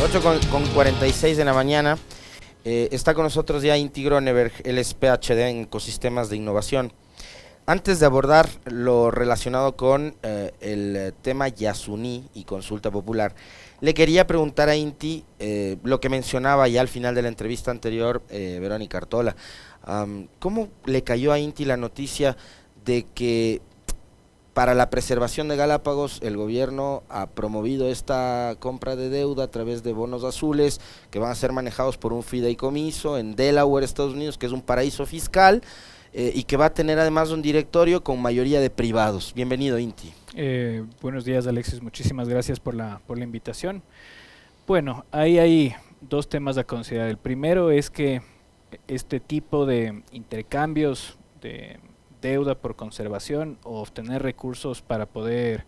8 con 46 de la mañana. Está con nosotros ya Inti Groneberg, él es PhD en ecosistemas de innovación. Antes de abordar lo relacionado con el tema Yasuní y consulta popular, le quería preguntar a Inti lo que mencionaba ya al final de la entrevista anterior Verónica Artola. ¿Cómo le cayó a Inti la noticia de que para la preservación de Galápagos el gobierno ha promovido esta compra de deuda a través de bonos azules que van a ser manejados por un fideicomiso en Delaware, Estados Unidos, que es un paraíso fiscal, y que va a tener además un directorio con mayoría de privados? Bienvenido, Inti. Buenos días, Alexis, muchísimas gracias por la invitación. Bueno, ahí hay dos temas a considerar. El primero es que este tipo de intercambios de deuda por conservación o obtener recursos para poder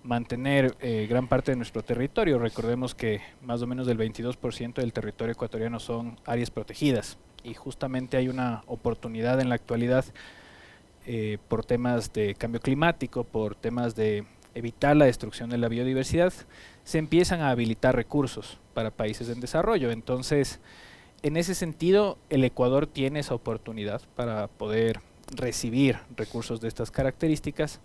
mantener gran parte de nuestro territorio. Recordemos que más o menos el 22% del territorio ecuatoriano son áreas protegidas y justamente hay una oportunidad en la actualidad por temas de cambio climático, por temas de evitar la destrucción de la biodiversidad, se empiezan a habilitar recursos para países en desarrollo. Entonces, en ese sentido, el Ecuador tiene esa oportunidad para poder recibir recursos de estas características.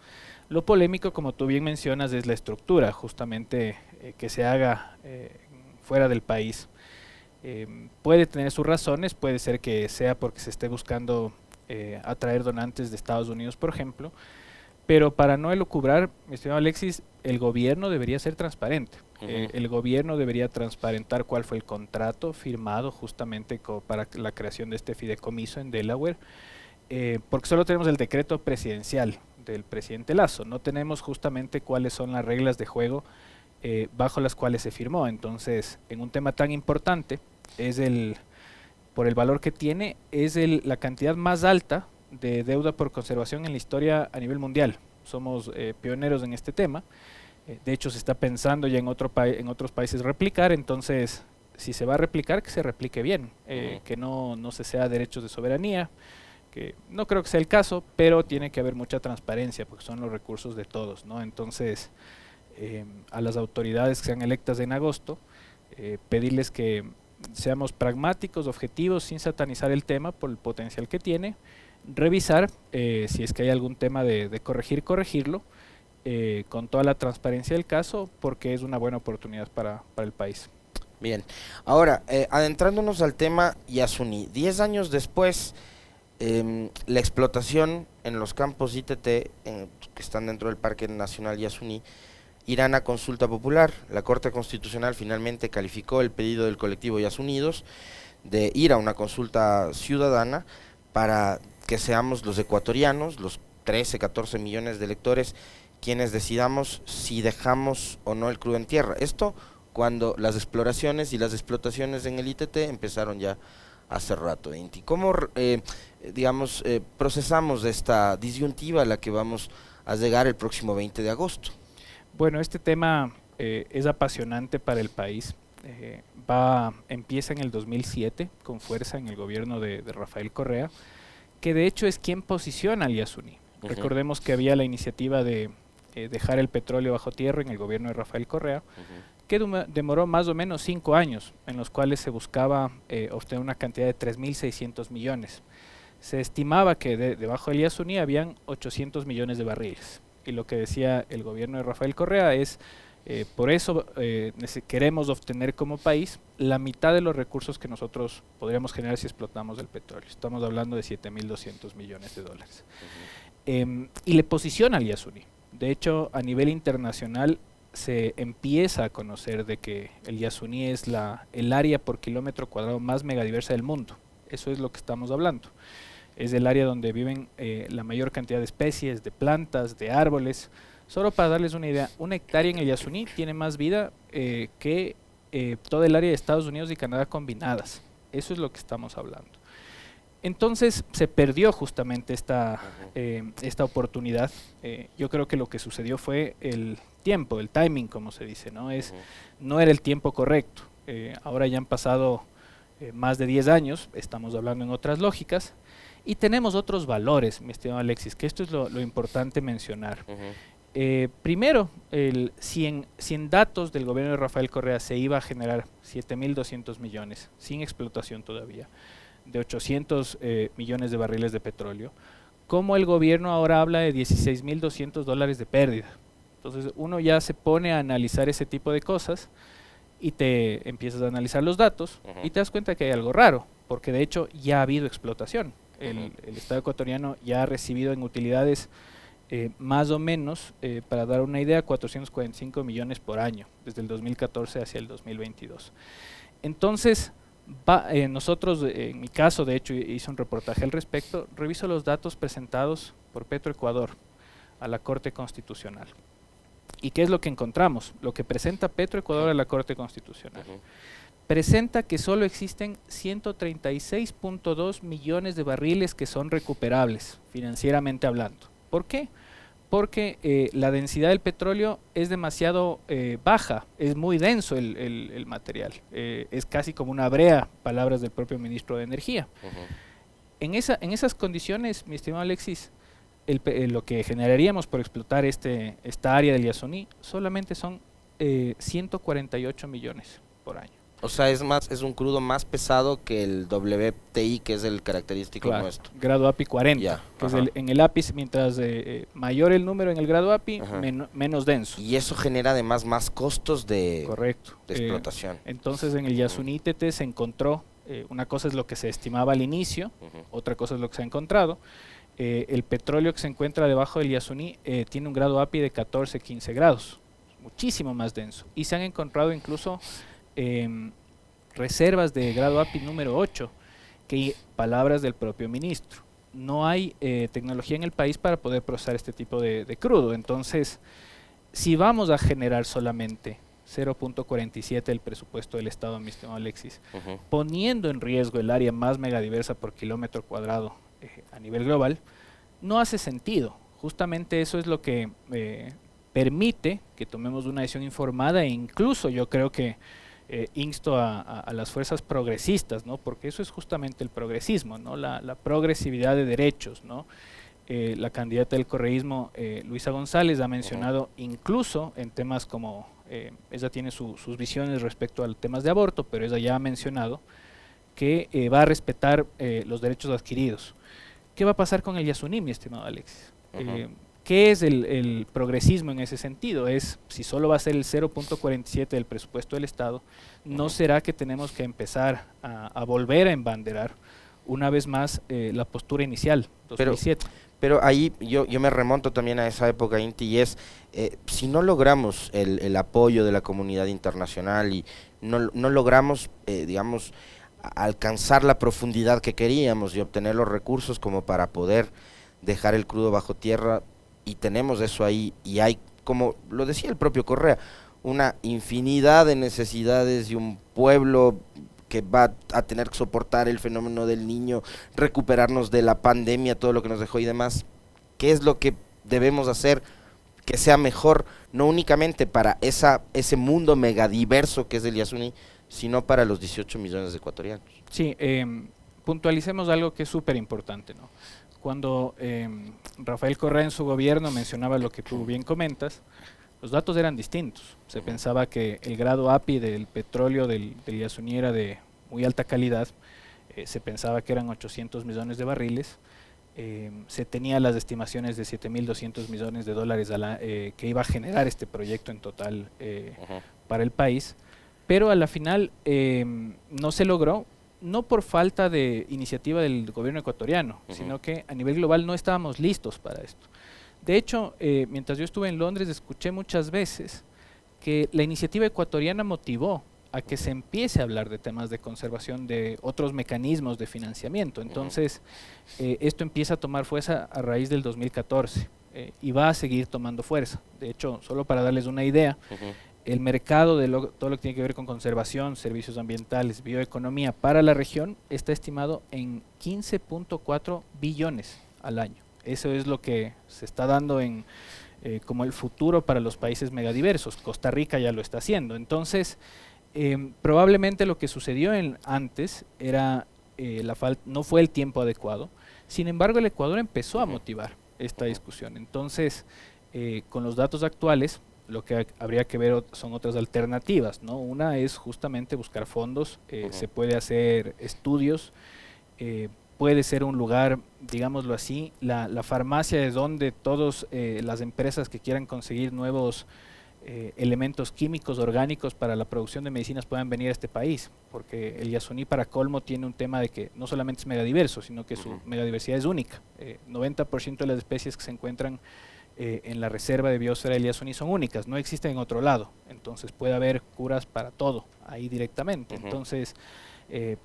Lo polémico, como tú bien mencionas, es la estructura, justamente que se haga fuera del país. Puede tener sus razones, puede ser que sea porque se esté buscando atraer donantes de Estados Unidos, por ejemplo, pero para no elucubrar, mi estimado Alexis, el gobierno debería ser transparente. El gobierno debería transparentar cuál fue el contrato firmado justamente para la creación de este fideicomiso en Delaware, porque solo tenemos el decreto presidencial del presidente Lasso, no tenemos justamente cuáles son las reglas de juego bajo las cuales se firmó. Entonces, en un tema tan importante, por el valor que tiene, es la cantidad más alta de deuda por conservación en la historia a nivel mundial. Somos pioneros en este tema. De hecho, se está pensando ya en otros países replicar. Entonces, si se va a replicar, que se replique bien, que no se ceda derechos de soberanía, que no creo que sea el caso, pero tiene que haber mucha transparencia porque son los recursos de todos, ¿no? Entonces, a las autoridades que sean electas en agosto, pedirles que seamos pragmáticos, objetivos, sin satanizar el tema por el potencial que tiene, revisar si es que hay algún tema de corregirlo, con toda la transparencia del caso, porque es una buena oportunidad para el país. Bien, ahora, adentrándonos al tema Yasuní, 10 años después, la explotación en los campos ITT que están dentro del Parque Nacional Yasuní irán a consulta popular. La Corte Constitucional finalmente calificó el pedido del colectivo Yasunidos de ir a una consulta ciudadana para que seamos los ecuatorianos, los 13, 14 millones de electores, quienes decidamos si dejamos o no el crudo en tierra. Esto cuando las exploraciones y las explotaciones en el ITT empezaron ya hace rato, Inti. ¿Cómo, procesamos esta disyuntiva a la que vamos a llegar el próximo 20 de agosto? Bueno, este tema es apasionante para el país. Empieza en el 2007 con fuerza en el gobierno de Rafael Correa, que de hecho es quien posiciona al Yasuní. Recordemos que había la iniciativa de dejar el petróleo bajo tierra en el gobierno de Rafael Correa, que demoró más o menos 5 años, en los cuales se buscaba obtener una cantidad de 3.600 millones. Se estimaba que debajo del Yasuní habían 800 millones de barriles. Y lo que decía el gobierno de Rafael Correa es, por eso queremos obtener como país la mitad de los recursos que nosotros podríamos generar si explotamos el petróleo. Estamos hablando de 7.200 millones de dólares. Y le posiciona al Yasuní. De hecho, a nivel internacional se empieza a conocer de que el Yasuní es el área por kilómetro cuadrado más megadiversa del mundo. Eso es lo que estamos hablando. Es el área donde viven la mayor cantidad de especies, de plantas, de árboles. Solo para darles una idea, una hectárea en el Yasuní tiene más vida que toda el área de Estados Unidos y Canadá combinadas. Eso es lo que estamos hablando. Entonces se perdió justamente esta oportunidad. Yo creo que lo que sucedió fue el tiempo, el timing, como se dice, ¿no? No era el tiempo correcto. Ahora ya han pasado más de 10 años, estamos hablando en otras lógicas, y tenemos otros valores, mi estimado Alexis, que esto es lo importante mencionar. Primero, si en datos del gobierno de Rafael Correa se iba a generar 7.200 millones, sin explotación todavía, de 800 millones de barriles de petróleo, ¿cómo el gobierno ahora habla de $16.200 de pérdida? Entonces uno ya se pone a analizar ese tipo de cosas y te empiezas a analizar los datos y te das cuenta que hay algo raro, porque de hecho ya ha habido explotación. El Estado ecuatoriano ya ha recibido en utilidades más o menos, para dar una idea, 445 millones por año, desde el 2014 hacia el 2022. Entonces, nosotros, en mi caso, de hecho, hice un reportaje al respecto, reviso los datos presentados por Petroecuador a la Corte Constitucional. ¿Y qué es lo que encontramos? Lo que presenta Petroecuador a la Corte Constitucional. Presenta que solo existen 136.2 millones de barriles que son recuperables, financieramente hablando. ¿Por qué? Porque la densidad del petróleo es demasiado baja, es muy denso el material, es casi como una brea, palabras del propio ministro de Energía. En esas condiciones, mi estimado Alexis, lo que generaríamos por explotar esta área del Yasuní solamente son 148 millones por año. O sea, es un crudo más pesado que el WTI, que es el característico nuestro. Grado API 40, que es en el API, mientras mayor el número en el grado API, menos denso. Y eso genera además más costos de explotación. Entonces en el Yasuní TT se encontró, una cosa es lo que se estimaba al inicio, otra cosa es lo que se ha encontrado. El petróleo que se encuentra debajo del Yasuní tiene un grado API de 14-15 grados, muchísimo más denso. Y se han encontrado incluso reservas de grado API número 8, que palabras del propio ministro, no hay tecnología en el país para poder procesar este tipo de crudo. Entonces, si vamos a generar solamente 0.47 del presupuesto del Estado, mi estimado Alexis, poniendo en riesgo el área más megadiversa por kilómetro cuadrado a nivel global, no hace sentido. Justamente eso es lo que permite que tomemos una decisión informada, e incluso yo creo que insto a las fuerzas progresistas, ¿no? Porque eso es justamente el progresismo, ¿no? La progresividad de derechos, ¿no? La candidata del correísmo, Luisa González, ha mencionado incluso en temas como, ella tiene sus visiones respecto a temas de aborto, pero ella ya ha mencionado que va a respetar los derechos adquiridos. ¿Qué va a pasar con el Yasuní, mi estimado Alexis? ¿Qué es el progresismo en ese sentido? Si solo va a ser el 0.47 del presupuesto del Estado, ¿no será que tenemos que empezar a volver a embanderar una vez más la postura inicial, 2007? Pero ahí yo me remonto también a esa época, Inti, y si no logramos el apoyo de la comunidad internacional y no logramos, digamos, alcanzar la profundidad que queríamos y obtener los recursos como para poder dejar el crudo bajo tierra, y tenemos eso ahí, y hay, como lo decía el propio Correa, una infinidad de necesidades y un pueblo que va a tener que soportar el fenómeno del Niño, recuperarnos de la pandemia, todo lo que nos dejó y demás. ¿Qué es lo que debemos hacer que sea mejor, no únicamente para ese mundo megadiverso que es el Yasuní, sino para los 18 millones de ecuatorianos? Sí, puntualicemos algo que es súper importante, ¿no? Cuando Rafael Correa en su gobierno mencionaba lo que tú bien comentas, los datos eran distintos. Se pensaba que el grado API del petróleo del Yasuní era de muy alta calidad, se pensaba que eran 800 millones de barriles, se tenía las estimaciones de 7.200 millones de dólares que iba a generar este proyecto en total para el país, pero a la final no se logró, no por falta de iniciativa del gobierno ecuatoriano, sino que a nivel global no estábamos listos para esto. De hecho, mientras yo estuve en Londres, escuché muchas veces que la iniciativa ecuatoriana motivó a que se empiece a hablar de temas de conservación, de otros mecanismos de financiamiento. Entonces, esto empieza a tomar fuerza a raíz del 2014 y va a seguir tomando fuerza. De hecho, solo para darles una idea, el mercado de todo lo que tiene que ver con conservación, servicios ambientales, bioeconomía para la región está estimado en 15.4 billones al año. Eso es lo que se está dando como el futuro para los países megadiversos. Costa Rica ya lo está haciendo. Entonces, probablemente lo que sucedió antes era no fue el tiempo adecuado. Sin embargo, el Ecuador empezó a motivar esta discusión. Entonces, Con los datos actuales, lo que habría que ver son otras alternativas, ¿no? Una es justamente buscar fondos, se puede hacer estudios, puede ser un lugar, digámoslo así, la farmacia es donde todas las empresas que quieran conseguir nuevos elementos químicos, orgánicos para la producción de medicinas puedan venir a este país, porque el Yasuní, para colmo, tiene un tema de que no solamente es megadiverso, sino que su megadiversidad es única. 90% de las especies que se encuentran en la reserva de biosfera del Yasuní son únicas, no existen en otro lado, entonces puede haber curas para todo ahí directamente. Entonces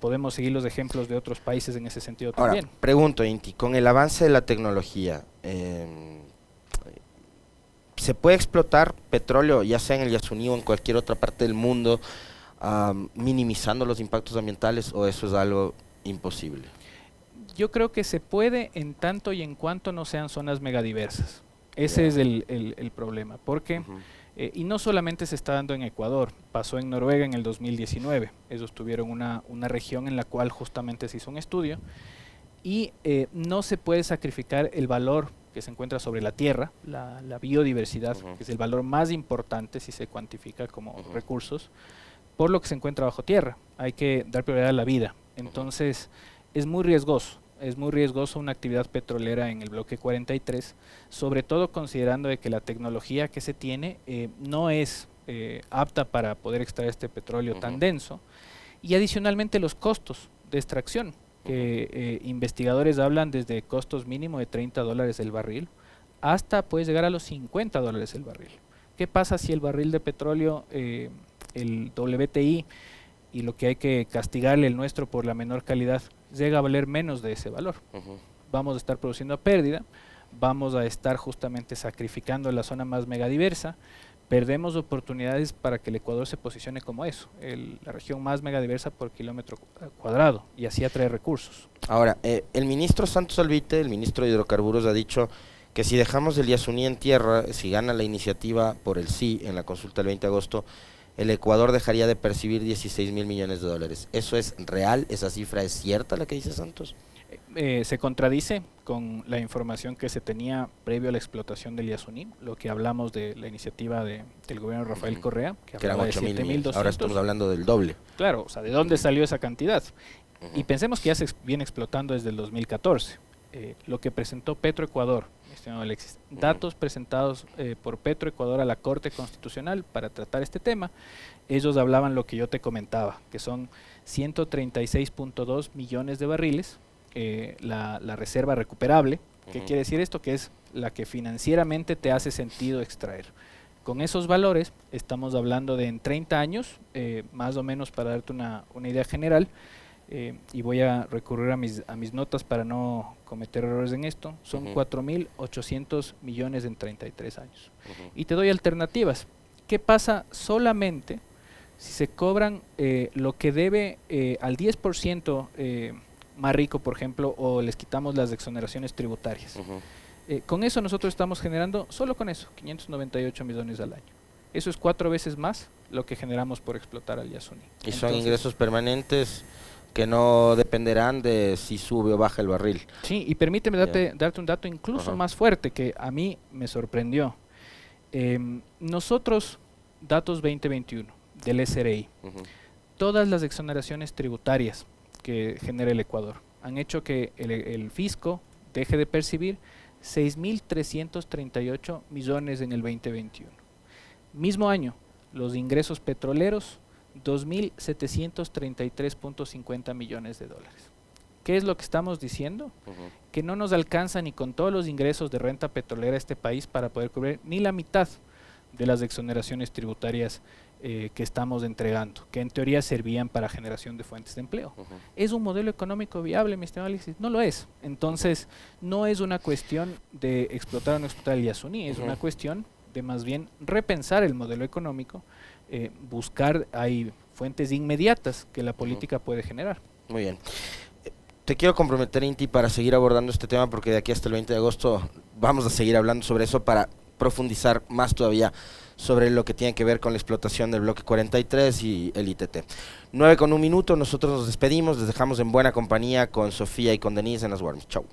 podemos seguir los ejemplos de otros países en ese sentido también. Ahora, pregunto, Inti, con el avance de la tecnología, ¿se puede explotar petróleo, ya sea en el Yasuní o en cualquier otra parte del mundo, minimizando los impactos ambientales, o eso es algo imposible? Yo creo que se puede en tanto y en cuanto no sean zonas megadiversas. Ese es el problema, porque, y no solamente se está dando en Ecuador, pasó en Noruega en el 2019, ellos tuvieron una región en la cual justamente se hizo un estudio, y no se puede sacrificar el valor que se encuentra sobre la tierra, la biodiversidad, que es el valor más importante si se cuantifica como recursos, por lo que se encuentra bajo tierra. Hay que dar prioridad a la vida. Entonces, es muy riesgoso una actividad petrolera en el bloque 43, sobre todo considerando de que la tecnología que se tiene no es apta para poder extraer este petróleo tan denso, y adicionalmente los costos de extracción, que investigadores hablan desde costos mínimo de $30 el barril hasta puede llegar a los $50 el barril. ¿Qué pasa si el barril de petróleo, el WTI, y lo que hay que castigarle el nuestro por la menor calidad, llega a valer menos de ese valor? Vamos a estar produciendo a pérdida, vamos a estar justamente sacrificando la zona más megadiversa, perdemos oportunidades para que el Ecuador se posicione como eso, la región más megadiversa por kilómetro cuadrado, y así atrae recursos. Ahora, el ministro Santos Alvite, el ministro de Hidrocarburos, ha dicho que si dejamos el Yasuní en tierra, si gana la iniciativa por el sí en la consulta del 20 de agosto, el Ecuador dejaría de percibir 16.000 millones de dólares. ¿Eso es real? ¿Esa cifra es cierta, la que dice Santos? Se contradice con la información que se tenía previo a la explotación del Yasuní, lo que hablamos de la iniciativa del gobierno de Rafael Correa, que eran 8.000 millones. Ahora estamos hablando del doble. Claro, o sea, ¿de dónde salió esa cantidad? Y pensemos que ya se viene explotando desde el 2014. Lo que presentó Petroecuador, estimado Alexis, datos presentados por Petroecuador a la Corte Constitucional para tratar este tema, ellos hablaban lo que yo te comentaba, que son 136.2 millones de barriles, la reserva recuperable. ¿Qué quiere decir esto? Que es la que financieramente te hace sentido extraer. Con esos valores estamos hablando de en 30 años, más o menos, para darte una idea general, y voy a recurrir a mis notas para no cometer errores en esto, son 4.800 millones en 33 años. Y te doy alternativas. ¿Qué pasa solamente si se cobran lo que debe al 10% más rico, por ejemplo, o les quitamos las exoneraciones tributarias? Con eso nosotros estamos generando, solo con eso, 598 millones al año. Eso es 4 veces más lo que generamos por explotar al Yasuní. Y son ingresos permanentes que no dependerán de si sube o baja el barril. Sí, y permíteme darte un dato incluso más fuerte que a mí me sorprendió. Nosotros, datos 2021 del SRI, todas las exoneraciones tributarias que genera el Ecuador han hecho que el fisco deje de percibir 6.338 millones en el 2021. Mismo año, los ingresos petroleros, 2.733.50 millones de dólares. ¿Qué es lo que estamos diciendo? Que no nos alcanza ni con todos los ingresos de renta petrolera a este país para poder cubrir ni la mitad de las exoneraciones tributarias que estamos entregando, que en teoría servían para generación de fuentes de empleo. ¿Es un modelo económico viable, mi estimado Alexis? No lo es. Entonces, no es una cuestión de explotar o no explotar el Yasuní, es una cuestión de más bien repensar el modelo económico, buscar hay fuentes inmediatas que la política puede generar. Muy bien. Te quiero comprometer, Inti, para seguir abordando este tema, porque de aquí hasta el 20 de agosto vamos a seguir hablando sobre eso para profundizar más todavía sobre lo que tiene que ver con la explotación del bloque 43 y el ITT. 9:01, nosotros nos despedimos, les dejamos en buena compañía con Sofía y con Denise en las Warmis. Chau.